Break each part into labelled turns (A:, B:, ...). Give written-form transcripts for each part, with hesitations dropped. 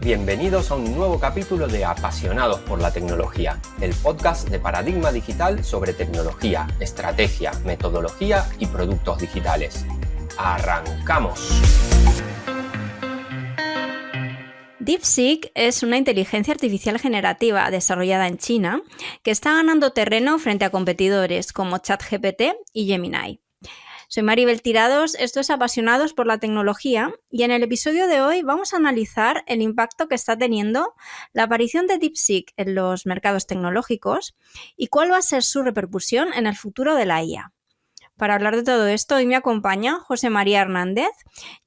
A: Bienvenidos a un nuevo capítulo de Apasionados por la Tecnología, el podcast de Paradigma Digital sobre tecnología, estrategia, metodología y productos digitales. ¡Arrancamos!
B: DeepSeek es una inteligencia artificial generativa desarrollada en China que está ganando terreno frente a competidores como ChatGPT y Gemini. Soy Maribel Tirados, esto es Apasionados por la Tecnología y en el episodio de hoy vamos a analizar el impacto que está teniendo la aparición de DeepSeek en los mercados tecnológicos y cuál va a ser su repercusión en el futuro de la IA. Para hablar de todo esto, hoy me acompaña José María Hernández,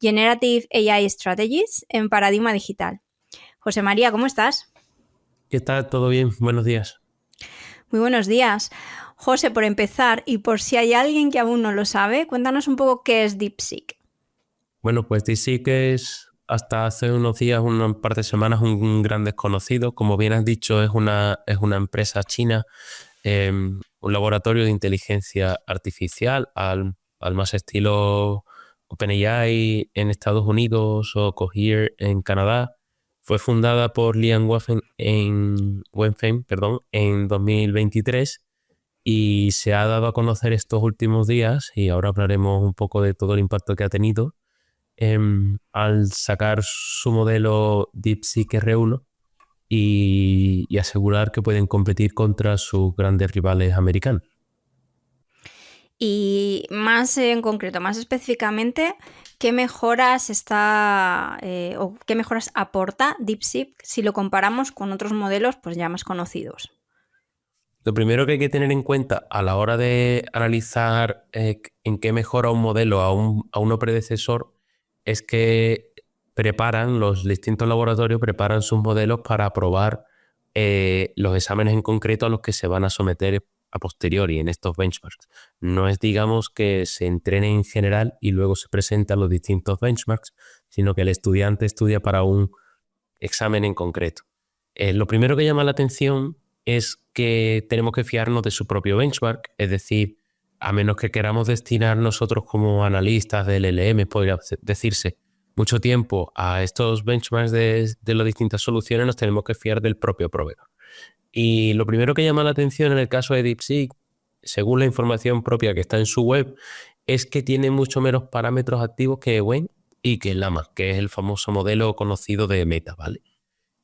B: Generative AI Strategist en Paradigma Digital. José María, ¿cómo estás?
C: ¿Qué tal? ¿Todo bien? Buenos días.
B: Muy buenos días. José, por empezar, y por si hay alguien que aún no lo sabe, cuéntanos un poco qué es DeepSeek.
C: Bueno, pues DeepSeek es hasta hace unos días, un par de semanas, un gran desconocido. Como bien has dicho, es una empresa china, un laboratorio de inteligencia artificial al más estilo OpenAI en Estados Unidos o Cohere en Canadá. Fue fundada por Lian Wenfeng en 2023 y se ha dado a conocer estos últimos días, y ahora hablaremos un poco de todo el impacto que ha tenido, al sacar su modelo DeepSeek R1 y asegurar que pueden competir contra sus grandes rivales americanos.
B: Y más en concreto, más específicamente, ¿qué mejoras o qué mejoras aporta DeepSeek si lo comparamos con otros modelos pues ya más conocidos?
C: Lo primero que hay que tener en cuenta a la hora de analizar en qué mejora un modelo a uno predecesor es que los distintos laboratorios preparan sus modelos para aprobar los exámenes en concreto a los que se van a someter a posteriori en estos benchmarks. No es, digamos, que se entrene en general y luego se presentan los distintos benchmarks, sino que el estudiante estudia para un examen en concreto. Lo primero que llama la atención es que tenemos que fiarnos de su propio benchmark, es decir, a menos que queramos destinar nosotros como analistas del LLM, podría decirse, mucho tiempo a estos benchmarks de las distintas soluciones, nos tenemos que fiar del propio proveedor. Y lo primero que llama la atención en el caso de DeepSeek, según la información propia que está en su web, es que tiene mucho menos parámetros activos que Wen y que Llama, que es el famoso modelo conocido de Meta, ¿vale?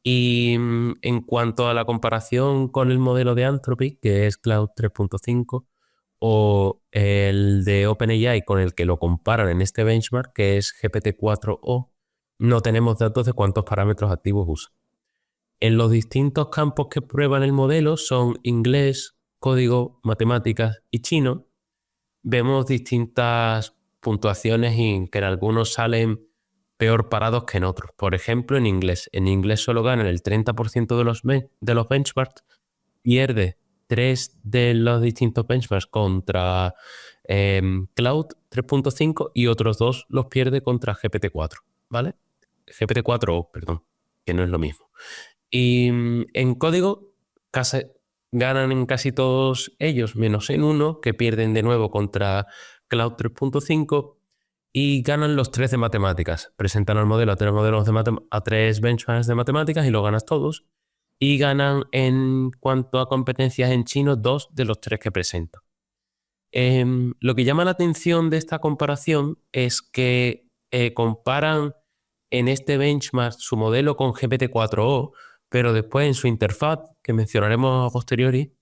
C: Y en cuanto a la comparación con el modelo de Anthropic, que es Cloud 3.5, o el de OpenAI con el que lo comparan en este benchmark, que es GPT-4o, no tenemos datos de cuántos parámetros activos usa. En los distintos campos que prueban el modelo son inglés, código, matemáticas y chino. Vemos distintas puntuaciones y que en algunos salen peor parados que en otros. Por ejemplo, en inglés. En inglés solo ganan el 30% de los benchmarks, pierde 3 de los distintos benchmarks contra Cloud 3.5 y otros 2 los pierde contra GPT-4, ¿vale? GPT-4o, perdón, que no es lo mismo. Y en código ganan en casi todos ellos, menos en uno, que pierden de nuevo contra Cloud 3.5, y ganan los 3 de matemáticas. Presentan al modelo a 3 benchmarks de matemáticas y lo ganas todos. Y ganan en cuanto a competencias en chino 2 de los 3 que presentan. Lo que llama la atención de esta comparación es que comparan en este benchmark su modelo con GPT-4o, pero después en su interfaz, que mencionaremos a posteriori,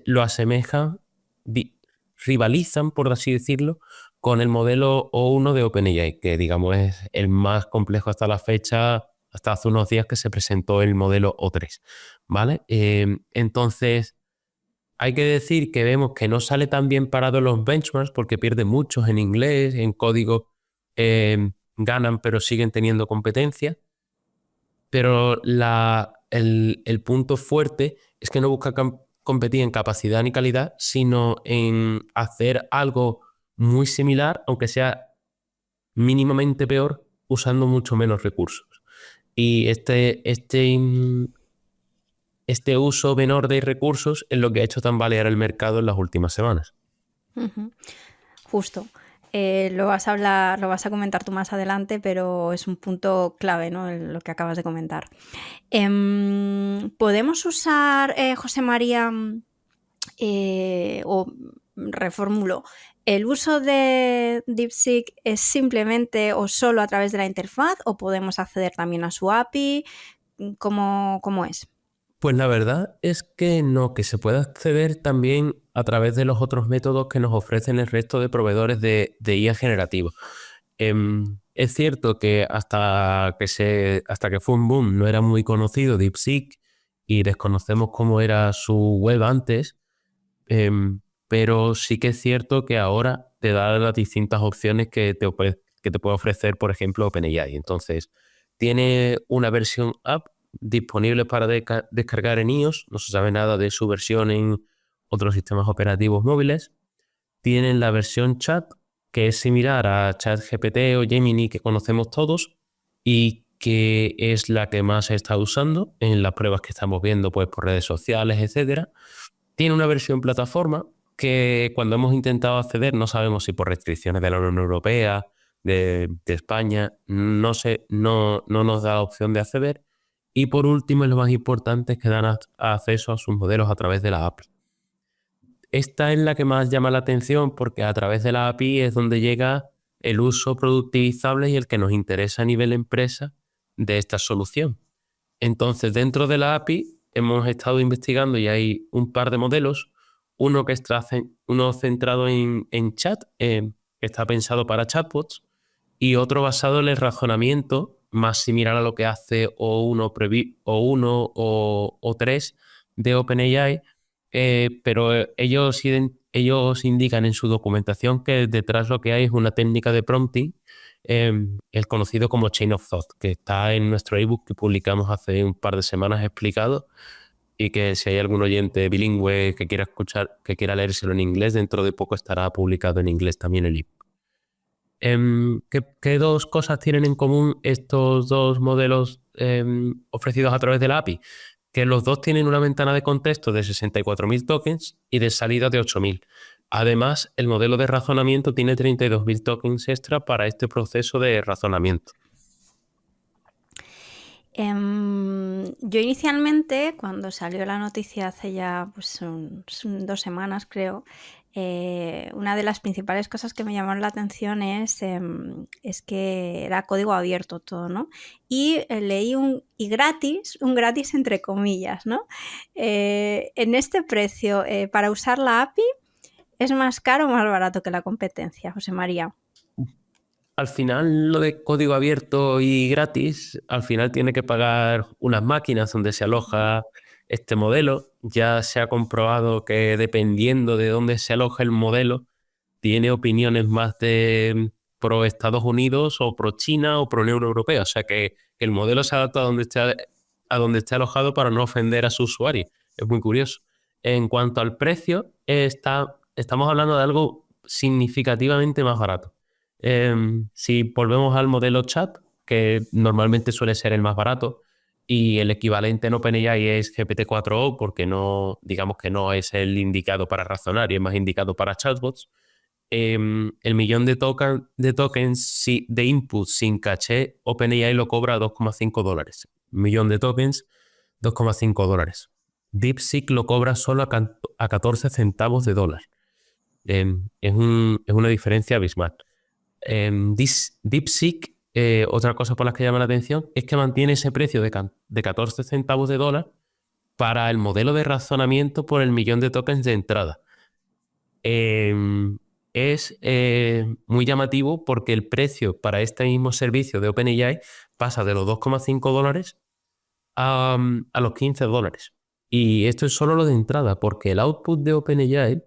C: lo asemejan, rivalizan, por así decirlo, con el modelo O1 de OpenAI, que digamos es el más complejo hasta la fecha, hasta hace unos días que se presentó el modelo O3, ¿vale? Entonces, hay que decir que vemos que no sale tan bien parado los benchmarks porque pierde muchos en inglés, en código ganan pero siguen teniendo competencia. Pero el punto fuerte es que no busca competir en capacidad ni calidad, sino en hacer algo muy similar, aunque sea mínimamente peor, usando mucho menos recursos. Y este uso menor de recursos es lo que ha hecho tambalear el mercado en las últimas semanas.
B: Justo. Lo vas a hablar, lo vas a comentar tú más adelante, pero es un punto clave, ¿no? Lo que acabas de comentar. ¿Podemos usar, José María, o reformulo, el uso de DeepSeek es simplemente o solo a través de la interfaz o podemos acceder también a su API? ¿Cómo es?
C: Pues la verdad es que no, que se puede acceder también a través de los otros métodos que nos ofrecen el resto de proveedores de IA generativo. Es cierto que hasta que fue un boom no era muy conocido DeepSeek y desconocemos cómo era su web antes, pero sí que es cierto que ahora te da las distintas opciones que te puede ofrecer, por ejemplo, OpenAI. Entonces, tiene una versión app disponible para descargar en iOS, no se sabe nada de su versión en otros sistemas operativos móviles. Tienen la versión chat, que es similar a ChatGPT o Gemini que conocemos todos y que es la que más se está usando en las pruebas que estamos viendo pues, por redes sociales, etc. Tiene una versión plataforma que cuando hemos intentado acceder, no sabemos si por restricciones de la Unión Europea, de España, no nos da la opción de acceder. Y por último, y lo más importante, es que dan acceso a sus modelos a través de la API. Esta es la que más llama la atención porque a través de la API es donde llega el uso productivizable y el que nos interesa a nivel empresa de esta solución. Entonces, dentro de la API hemos estado investigando y hay un par de modelos, uno centrado en chat, que está pensado para chatbots, y otro basado en el razonamiento, más similar a lo que hace o 3 de OpenAI, pero ellos indican en su documentación que detrás lo que hay es una técnica de prompting, el conocido como Chain of Thought, que está en nuestro ebook que publicamos hace un par de semanas explicado, y que si hay algún oyente bilingüe que quiera escuchar, que quiera leérselo en inglés, dentro de poco estará publicado en inglés también el ebook. ¿Qué dos cosas tienen en común estos dos modelos ofrecidos a través de la API? Que los dos tienen una ventana de contexto de 64.000 tokens y de salida de 8.000. Además, el modelo de razonamiento tiene 32.000 tokens extra para este proceso de razonamiento.
B: Yo inicialmente, cuando salió la noticia hace ya pues, 2 semanas, creo, una de las principales cosas que me llamaron la atención es que era código abierto todo, ¿no? Y leí un gratis entre comillas, ¿no? En este precio, para usar la API, ¿es más caro o más barato que la competencia, José María?
C: Al final, lo de código abierto y gratis, al final tiene que pagar unas máquinas donde se aloja este modelo. Ya se ha comprobado que dependiendo de dónde se aloja el modelo, tiene opiniones más de pro Estados Unidos o pro China o pro Unión Europea. O sea que el modelo se adapta a donde esté alojado para no ofender a su usuario. Es muy curioso. En cuanto al precio, estamos hablando de algo significativamente más barato. Si volvemos al modelo chat, que normalmente suele ser el más barato, y el equivalente en OpenAI es GPT-4o, porque digamos que no es el indicado para razonar y es más indicado para chatbots. El millón de tokens de input sin caché, OpenAI lo cobra a $2,5. Millón de tokens, $2,5. DeepSeek lo cobra solo a 14 centavos de dólar. Es una diferencia abismal. DeepSeek, otra cosa por las que llama la atención, es que mantiene ese precio de 14 centavos de dólar para el modelo de razonamiento por el millón de tokens de entrada. Es muy llamativo porque el precio para este mismo servicio de OpenAI pasa de los $2,5 a los $15. Y esto es solo lo de entrada, porque el output de OpenAI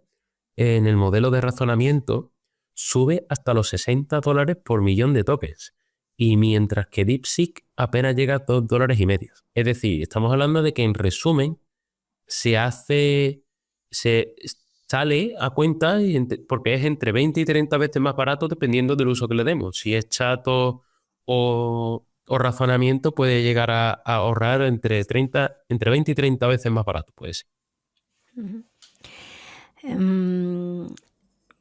C: en el modelo de razonamiento sube hasta los $60 por millón de tokens. Y mientras que DeepSeek apenas llega a $2,5. Es decir, estamos hablando de que en resumen se sale a cuenta porque es entre 20 y 30 veces más barato dependiendo del uso que le demos. Si es chat o razonamiento, puede llegar a ahorrar entre 20 y 30 veces más barato, puede ser.
B: Uh-huh.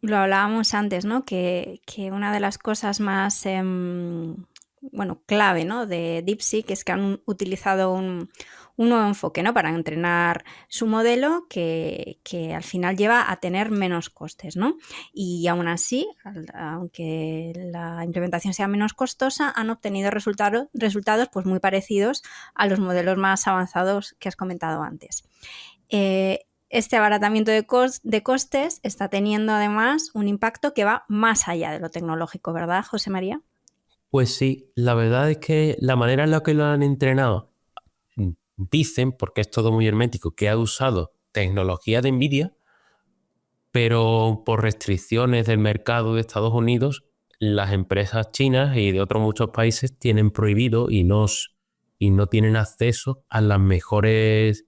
B: Lo hablábamos antes, ¿no? Que una de las cosas más clave, ¿no? de DeepSeek es que han utilizado un nuevo enfoque, ¿no? Para entrenar su modelo que al final lleva a tener menos costes, ¿no? Y aún así, aunque la implementación sea menos costosa, han obtenido resultados pues, muy parecidos a los modelos más avanzados que has comentado antes. Este abaratamiento de costes está teniendo además un impacto que va más allá de lo tecnológico, ¿verdad, José María?
C: Pues sí, la verdad es que la manera en la que lo han entrenado, dicen, porque es todo muy hermético, que ha usado tecnología de NVIDIA, pero por restricciones del mercado de Estados Unidos, las empresas chinas y de otros muchos países tienen prohibido y no tienen acceso a los mejores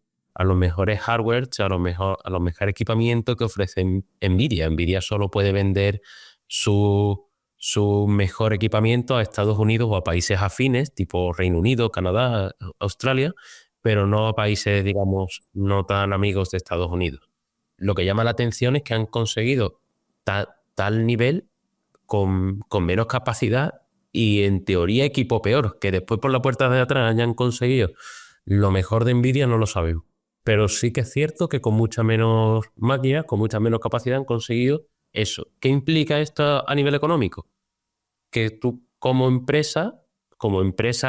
C: hardware, a los mejores equipamientos que ofrecen NVIDIA. NVIDIA solo puede vender su mejor equipamiento a Estados Unidos o a países afines, tipo Reino Unido, Canadá, Australia, pero no a países, digamos, no tan amigos de Estados Unidos. Lo que llama la atención es que han conseguido tal nivel con menos capacidad y en teoría equipo peor, que después por la puerta de atrás hayan conseguido lo mejor de NVIDIA no lo sabemos. Pero sí que es cierto que con mucha menos máquinas, con mucha menos capacidad han conseguido eso. ¿Qué implica esto a nivel económico? Que tú como empresa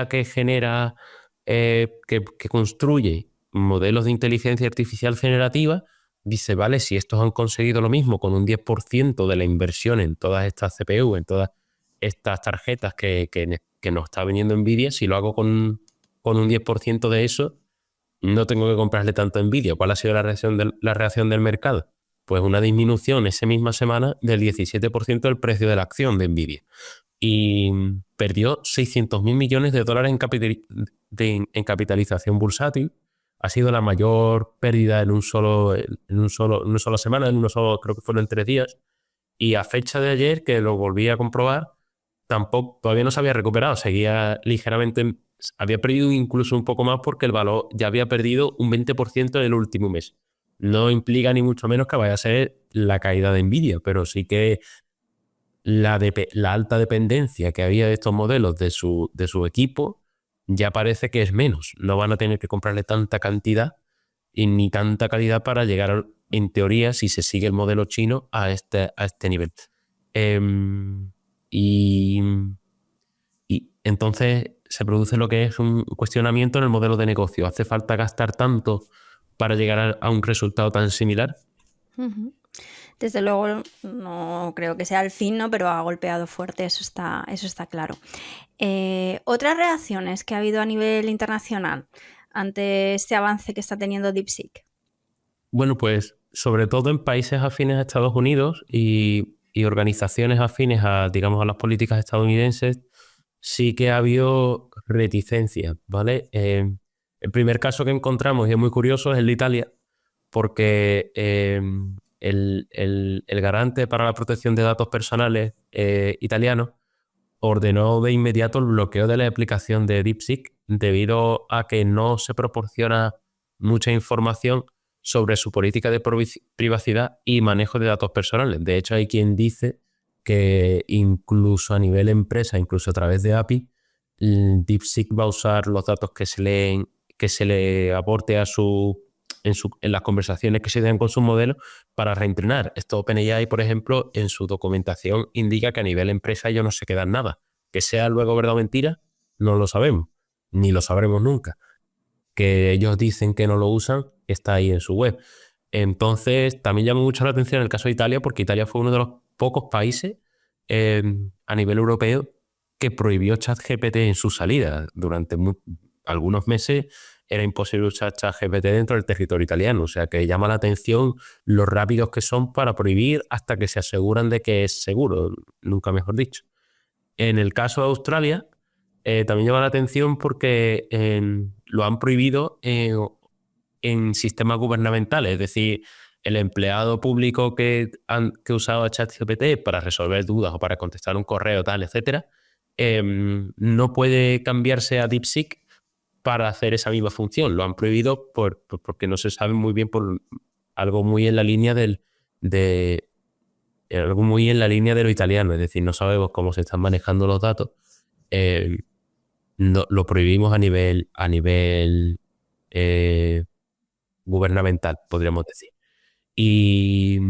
C: que genera, que construye modelos de inteligencia artificial generativa, dice, vale, si estos han conseguido lo mismo con un 10% de la inversión en todas estas CPU, en todas estas tarjetas que nos está vendiendo NVIDIA, si lo hago con un 10% de eso, no tengo que comprarle tanto a NVIDIA. ¿Cuál ha sido la reacción del mercado? Pues una disminución esa misma semana del 17% del precio de la acción de NVIDIA. Y perdió 600.000 millones de dólares en capitalización bursátil. Ha sido la mayor pérdida en una sola semana, creo que fueron en 3 días. Y a fecha de ayer, que lo volví a comprobar, todavía no se había recuperado, seguía ligeramente, había perdido incluso un poco más porque el valor ya había perdido un 20% en el último mes. No implica ni mucho menos que vaya a ser la caída de NVIDIA, pero sí que la alta dependencia que había de estos modelos de su equipo ya parece que es menos. No van a tener que comprarle tanta cantidad y ni tanta calidad para llegar, en teoría, si se sigue el modelo chino, a este nivel. Y entonces se produce lo que es un cuestionamiento en el modelo de negocio. ¿Hace falta gastar tanto para llegar a un resultado tan similar?
B: Uh-huh. Desde luego no creo que sea el fin, ¿no? Pero ha golpeado fuerte, eso está claro. Otras reacciones que ha habido a nivel internacional ante este avance que está teniendo DeepSeek.
C: Bueno, pues sobre todo en países afines a Estados Unidos y organizaciones afines digamos, a las políticas estadounidenses, sí que ha habido reticencia, ¿vale? El primer caso que encontramos, y es muy curioso, es el de Italia, porque el garante para la protección de datos personales italiano ordenó de inmediato el bloqueo de la aplicación de DeepSeek debido a que no se proporciona mucha información sobre su política de privacidad y manejo de datos personales. De hecho, hay quien dice que incluso a nivel empresa, incluso a través de API, DeepSeek va a usar los datos que se le aporte en las conversaciones que se den con sus modelos para reentrenar. Esto OpenAI, por ejemplo, en su documentación indica que a nivel empresa ellos no se quedan nada. Que sea luego verdad o mentira, no lo sabemos, ni lo sabremos nunca. Que ellos dicen que no lo usan, está ahí en su web. Entonces, también llama mucho la atención el caso de Italia, porque Italia fue uno de los pocos países a nivel europeo que prohibió ChatGPT en su salida. Durante algunos meses era imposible usar ChatGPT dentro del territorio italiano. O sea, que llama la atención lo rápidos que son para prohibir hasta que se aseguran de que es seguro, nunca mejor dicho. En el caso de Australia, también llama la atención porque lo han prohibido en sistemas gubernamentales, es decir, el empleado público que usaba ChatGPT para resolver dudas o para contestar un correo, tal, etcétera, no puede cambiarse a DeepSeek para hacer esa misma función. Lo han prohibido porque no se sabe muy bien, por algo muy en la línea de algo muy en la línea de lo italiano, es decir, no sabemos cómo se están manejando los datos, lo prohibimos a nivel gubernamental, podríamos decir. Y,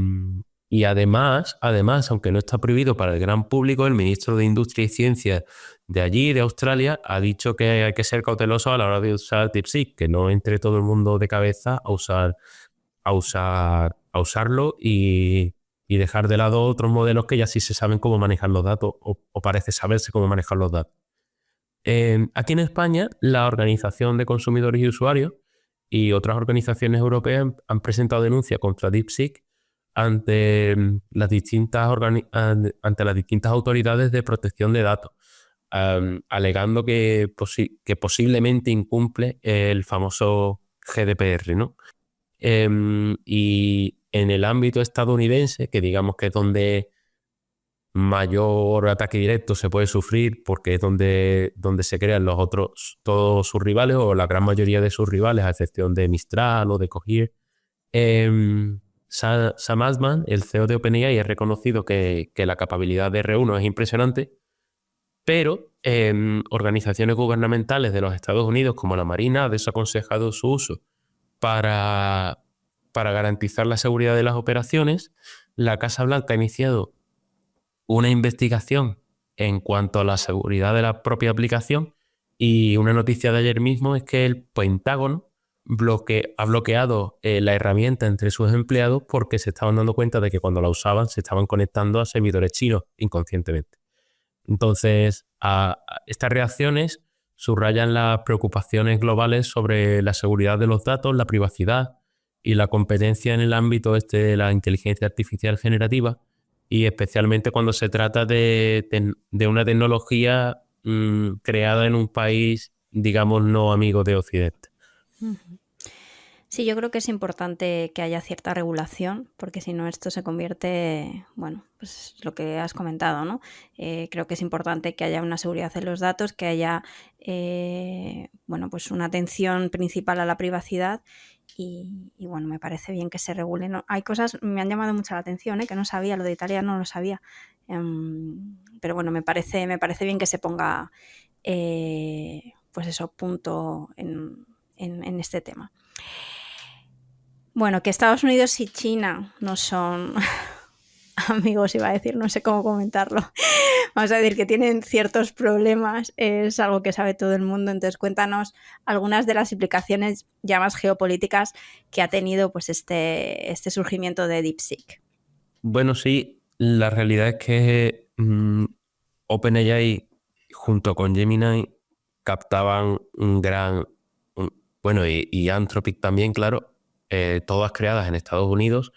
C: y además, aunque no está prohibido para el gran público, el ministro de Industria y Ciencia de allí, de Australia, ha dicho que hay que ser cauteloso a la hora de usar DeepSeek, que no entre todo el mundo de cabeza a usarlo y dejar de lado otros modelos que ya sí se saben cómo manejar los datos o parece saberse cómo manejar los datos. Aquí en España, la Organización de Consumidores y Usuarios y otras organizaciones europeas han presentado denuncias contra DeepSeek ante las distintas autoridades de protección de datos, alegando que posiblemente incumple el famoso GDPR, ¿no? Y en el ámbito estadounidense, que digamos que es donde mayor ataque directo se puede sufrir, porque es donde se crean todos sus rivales o la gran mayoría de sus rivales, a excepción de Mistral o de Cohere. Sam Altman, el CEO de OpenAI, ha reconocido que la capacidad de R1 es impresionante, pero organizaciones gubernamentales de los Estados Unidos, como la Marina, han desaconsejado su uso para garantizar la seguridad de las operaciones. La Casa Blanca ha iniciado una investigación en cuanto a la seguridad de la propia aplicación, y una noticia de ayer mismo es que el Pentágono ha bloqueado la herramienta entre sus empleados porque se estaban dando cuenta de que cuando la usaban se estaban conectando a servidores chinos inconscientemente. Entonces, estas reacciones subrayan las preocupaciones globales sobre la seguridad de los datos, la privacidad y la competencia en el ámbito de la inteligencia artificial generativa, y especialmente cuando se trata de una tecnología creada en un país, digamos, no amigo de Occidente.
B: Sí, yo creo que es importante que haya cierta regulación, porque si no esto se convierte, bueno, pues lo que has comentado, ¿no? Creo que es importante que haya una seguridad en los datos, que haya, bueno, pues una atención principal a la privacidad y bueno, me parece bien que se regule. ¿No? Hay cosas, me han llamado mucho la atención, que no sabía, lo de Italia no lo sabía, pero bueno, me parece bien que se ponga, pues eso, punto en este tema. Bueno, que Estados Unidos y China no son amigos, iba a decir, no sé cómo comentarlo. Vamos a decir que tienen ciertos problemas, es algo que sabe todo el mundo. Entonces, cuéntanos algunas de las implicaciones ya más geopolíticas que ha tenido pues este surgimiento de DeepSeek.
C: Bueno, sí, la realidad es que OpenAI junto con Gemini captaban y Anthropic también, claro, todas creadas en Estados Unidos,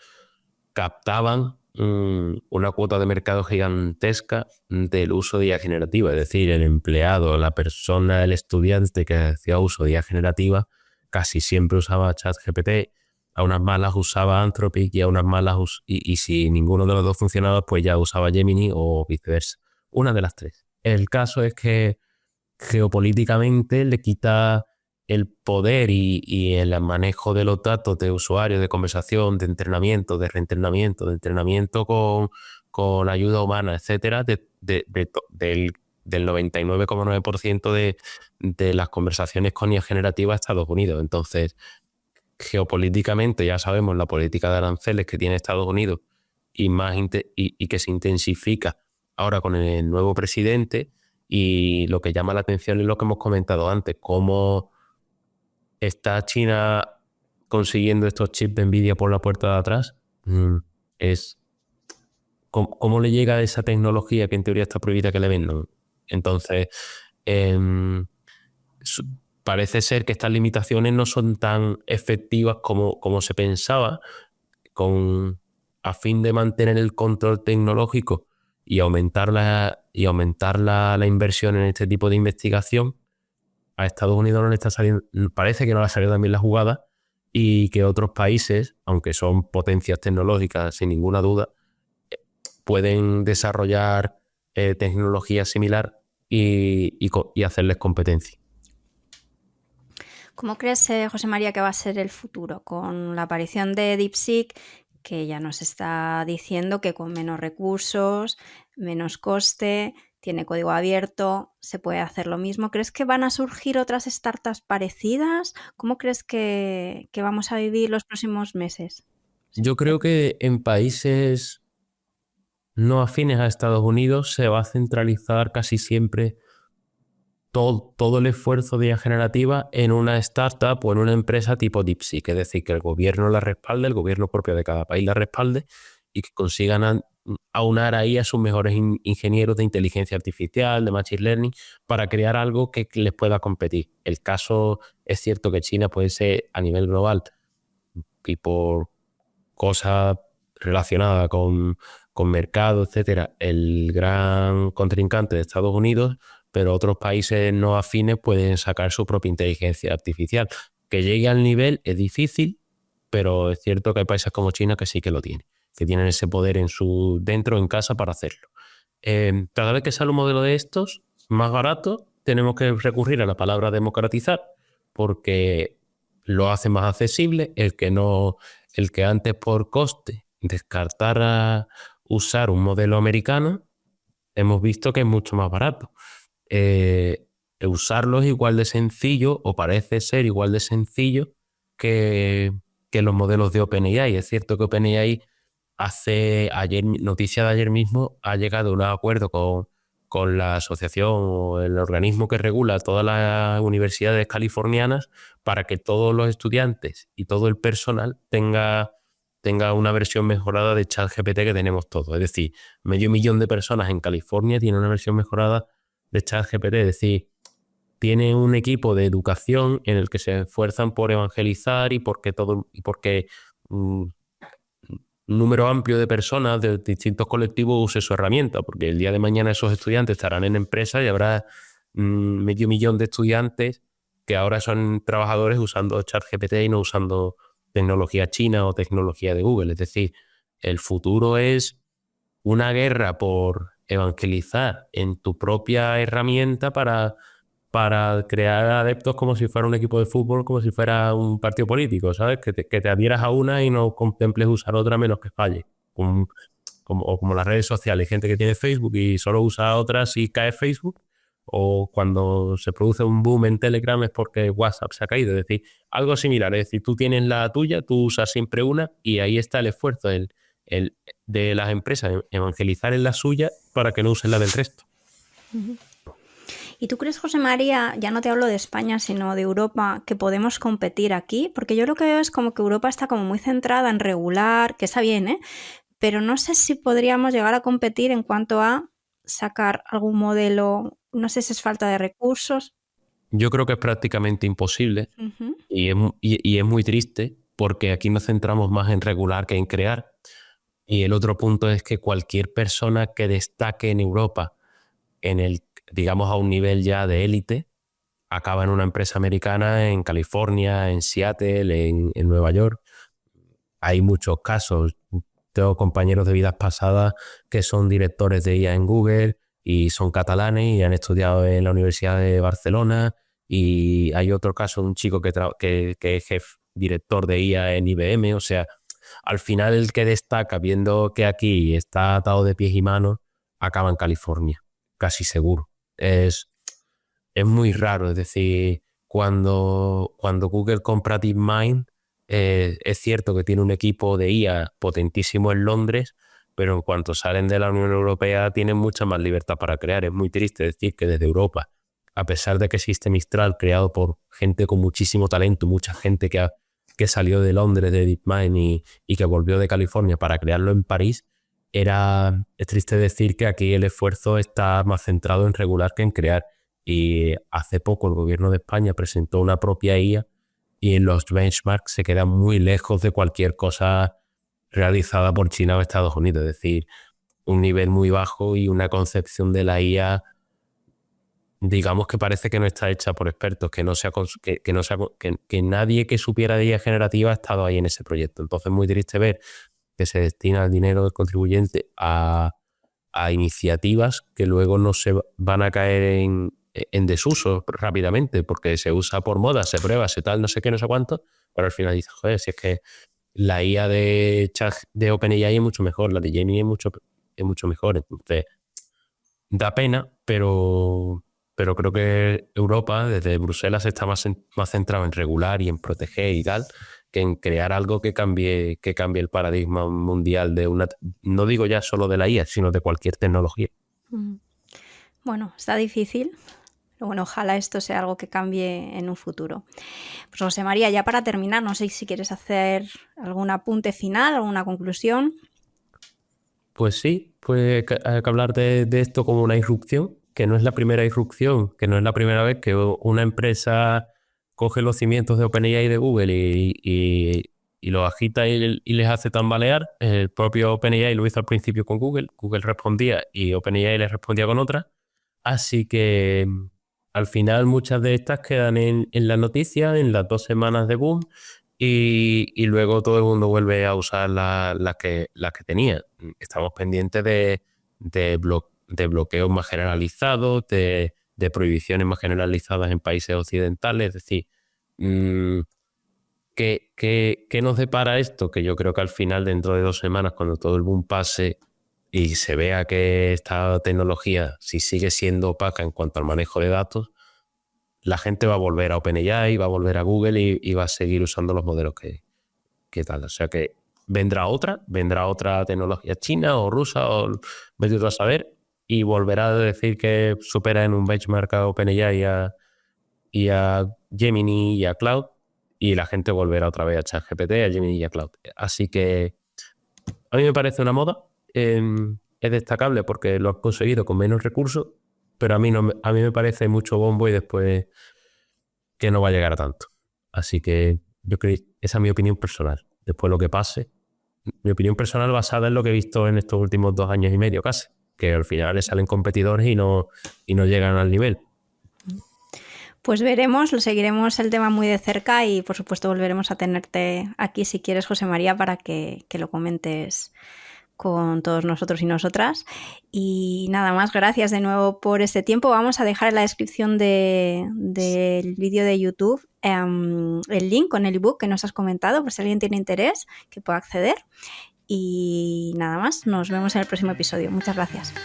C: captaban una cuota de mercado gigantesca del uso de IA generativa. Es decir, el empleado, la persona, el estudiante que hacía uso de IA generativa casi siempre usaba ChatGPT, a unas malas usaba Anthropic y a unas malas y si ninguno de los dos funcionaba, pues ya usaba Gemini o viceversa. Una de las tres. El caso es que geopolíticamente le quita el poder y el manejo de los datos de usuarios, de conversación, de entrenamiento, de reentrenamiento, de entrenamiento con ayuda humana, etcétera, del 99,9% de las conversaciones con IA generativa a Estados Unidos. Entonces, geopolíticamente ya sabemos la política de aranceles que tiene Estados Unidos y que se intensifica ahora con el nuevo presidente, y lo que llama la atención es lo que hemos comentado antes, cómo está China consiguiendo estos chips de Nvidia por la puerta de atrás. Es cómo le llega esa tecnología que en teoría está prohibida que le vendan. Entonces, parece ser que estas limitaciones no son tan efectivas como se pensaba, a fin de mantener el control tecnológico y aumentar la inversión en este tipo de investigación. A Estados Unidos no le está saliendo, parece que no le ha salido también la jugada, y que otros países, aunque son potencias tecnológicas sin ninguna duda, pueden desarrollar tecnología similar y hacerles competencia.
B: ¿Cómo crees, José María, que va a ser el futuro con la aparición de DeepSeek, que ya nos está diciendo que con menos recursos, menos coste, tiene código abierto, se puede hacer lo mismo. ¿Crees que van a surgir otras startups parecidas? ¿Cómo crees que vamos a vivir los próximos meses?
C: Yo creo que en países no afines a Estados Unidos se va a centralizar casi siempre todo el esfuerzo de IA generativa en una startup o en una empresa tipo DeepSeek, es decir, que el gobierno la respalde, el gobierno propio de cada país la respalde y que consigan aunar ahí a sus mejores ingenieros de inteligencia artificial, de machine learning, para crear algo que les pueda competir. El caso es cierto que China puede ser a nivel global y por cosas relacionadas con mercado, etcétera, el gran contrincante de Estados Unidos, pero otros países no afines pueden sacar su propia inteligencia artificial. Que llegue al nivel es difícil, pero es cierto que hay países como China que sí que lo tienen, que tienen ese poder dentro, en casa, para hacerlo. Cada vez que sale un modelo de estos más barato, tenemos que recurrir a la palabra democratizar, porque lo hace más accesible. El que antes por coste descartara usar un modelo americano, hemos visto que es mucho más barato. Usarlo es igual de sencillo, o parece ser igual de sencillo que los modelos de OpenAI. Es cierto que OpenAI noticia de ayer mismo, ha llegado a un acuerdo con la asociación o el organismo que regula todas las universidades californianas para que todos los estudiantes y todo el personal tenga una versión mejorada de ChatGPT que tenemos todos. Es decir, 500.000 de personas en California tienen una versión mejorada de ChatGPT. Es decir, tiene un equipo de educación en el que se esfuerzan por evangelizar y porque un número amplio de personas de distintos colectivos use su herramienta, porque el día de mañana esos estudiantes estarán en empresas y habrá 500.000 de estudiantes que ahora son trabajadores usando ChatGPT y no usando tecnología china o tecnología de Google. Es decir, el futuro es una guerra por evangelizar en tu propia herramienta para crear adeptos como si fuera un equipo de fútbol, como si fuera un partido político, ¿sabes? Que te adhieras a una y no contemples usar otra menos que falle. Como las redes sociales. Hay gente que tiene Facebook y solo usa otras si cae Facebook, o cuando se produce un boom en Telegram es porque WhatsApp se ha caído. Es decir, algo similar. Es decir, tú tienes la tuya, tú usas siempre una, y ahí está el esfuerzo de las empresas en evangelizar en la suya para que no usen la del resto.
B: ¿Y tú crees, José María, ya no te hablo de España, sino de Europa, que podemos competir aquí? Porque yo lo que veo es como que Europa está como muy centrada en regular, que está bien, ¿eh? Pero no sé si podríamos llegar a competir en cuanto a sacar algún modelo, no sé si es falta de recursos.
C: Yo creo que es prácticamente imposible.
B: Uh-huh.
C: Y es muy triste, porque aquí nos centramos más en regular que en crear. Y el otro punto es que cualquier persona que destaque en Europa, digamos a un nivel ya de élite, acaba en una empresa americana, en California, en Seattle, en Nueva York. Hay muchos casos. Tengo compañeros de vidas pasadas que son directores de IA en Google y son catalanes y han estudiado en la Universidad de Barcelona. Y hay otro caso, un chico que es director de IA en IBM. O sea, al final el que destaca, viendo que aquí está atado de pies y manos, acaba en California, casi seguro. Es muy raro. Es decir, cuando Google compra DeepMind, es cierto que tiene un equipo de IA potentísimo en Londres, pero en cuanto salen de la Unión Europea tienen mucha más libertad para crear. Es muy triste decir que desde Europa, a pesar de que existe Mistral creado por gente con muchísimo talento, mucha gente que salió de Londres de DeepMind y que volvió de California para crearlo en París, es triste decir que aquí el esfuerzo está más centrado en regular que en crear. Y hace poco el gobierno de España presentó una propia IA y en los benchmarks se queda muy lejos de cualquier cosa realizada por China o Estados Unidos. Es decir, un nivel muy bajo y una concepción de la IA, digamos, que parece que no está hecha por expertos, que nadie que supiera de IA generativa ha estado ahí en ese proyecto. Entonces es muy triste ver que se destina el dinero del contribuyente a iniciativas que luego no se van a caer en desuso rápidamente, porque se usa por moda, se prueba, se tal, no sé qué, no sé cuánto, pero al final dices, joder, si es que la IA de OpenAI es mucho mejor, la de Gemini es mucho mejor. Entonces, da pena, pero creo que Europa, desde Bruselas, está más centrado en regular y en proteger y tal, que en crear algo que cambie el paradigma mundial no digo ya solo de la IA, sino de cualquier tecnología.
B: Bueno, está difícil, pero bueno, ojalá esto sea algo que cambie en un futuro. Pues José María, ya para terminar, no sé si quieres hacer algún apunte final, alguna conclusión.
C: Pues sí, pues hay que hablar de esto como una irrupción, que no es la primera irrupción, que no es la primera vez que una empresa coge los cimientos de OpenAI y de Google y los agita y les hace tambalear. El propio OpenAI lo hizo al principio con Google respondía y OpenAI le respondía con otra. Así que al final muchas de estas quedan en la noticia, en las 2 semanas de boom, y luego todo el mundo vuelve a usar las que tenía. Estamos pendientes de bloqueos más generalizados, de prohibiciones más generalizadas en países occidentales. Es decir, ¿qué nos depara esto? Que yo creo que al final, dentro de 2 semanas, cuando todo el boom pase y se vea que esta tecnología, si sigue siendo opaca en cuanto al manejo de datos, la gente va a volver a OpenAI, va a volver a Google y va a seguir usando los modelos que tal. O sea que vendrá otra tecnología china o rusa o vete tú a saber, y volverá a decir que supera en un benchmark a OpenAI y a Gemini y a Cloud, y la gente volverá otra vez a ChatGPT, a Gemini y a Cloud. Así que a mí me parece una moda. Es destacable porque lo han conseguido con menos recursos, pero a mí me parece mucho bombo y después que no va a llegar a tanto. Así que yo creo que esa es mi opinión personal. Después lo que pase, mi opinión personal basada en lo que he visto en estos últimos 2 años y medio casi, que al final le salen competidores y no llegan al nivel.
B: Pues veremos, lo seguiremos el tema muy de cerca y por supuesto volveremos a tenerte aquí si quieres, José María, para que lo comentes con todos nosotros y nosotras. Y nada más, gracias de nuevo por este tiempo. Vamos a dejar en la descripción del vídeo de YouTube el link con el ebook que nos has comentado, por si alguien tiene interés que pueda acceder. Y nada más, nos vemos en el próximo episodio. Muchas gracias.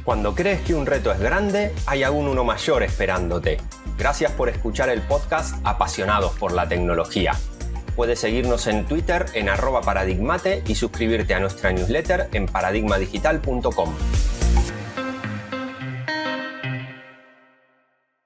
A: Cuando crees que un reto es grande, hay aún uno mayor esperándote. Gracias por escuchar el podcast Apasionados por la Tecnología. Puedes seguirnos en Twitter en @paradigmate y suscribirte a nuestra newsletter en paradigmadigital.com.